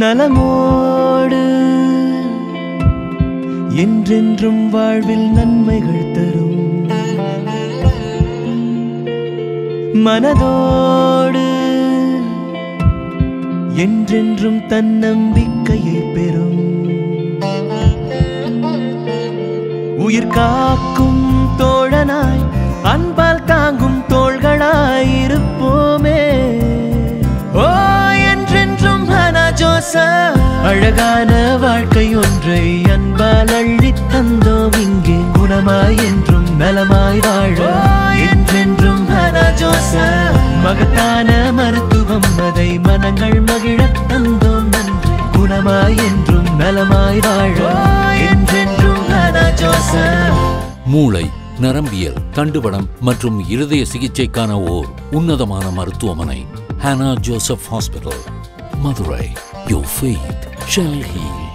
நலமோடு என்றென்றும் வாழ்வில் நன்மைகள் தரும் மனதோடு என்றென்றும் தன்னம்பிக்கையை பெறும் உயிர் காக்கும் தோழனாய் அன்பால் தாங்கும் தோள்களாய் இருப்போமே. ஓ என்றென்றும் ஹானா ஜோசப் அழகான வாழ்க்கை ஒன்றை அன்பால் அள்ளித் தந்தோம் இங்கே குணமாய் என்றும் நலமாய் வாழ என்றென்றும் ஹானா ஜோசப் மகத்தான மருத்துவம் அதை மனங்கள் மகிழத் தந்தோம் நன்றி குணமாய் என்றும் நலமாய் வாழ என்றென்றும் ஹானா ஜோசப். மூளை நரம்பியல் தண்டுவடம் மற்றும் இருதய சிகிச்சைக்கான ஓர் உன்னதமான மருத்துவமனை Hannah Joseph hospital, Madurai. Your faith shall heal.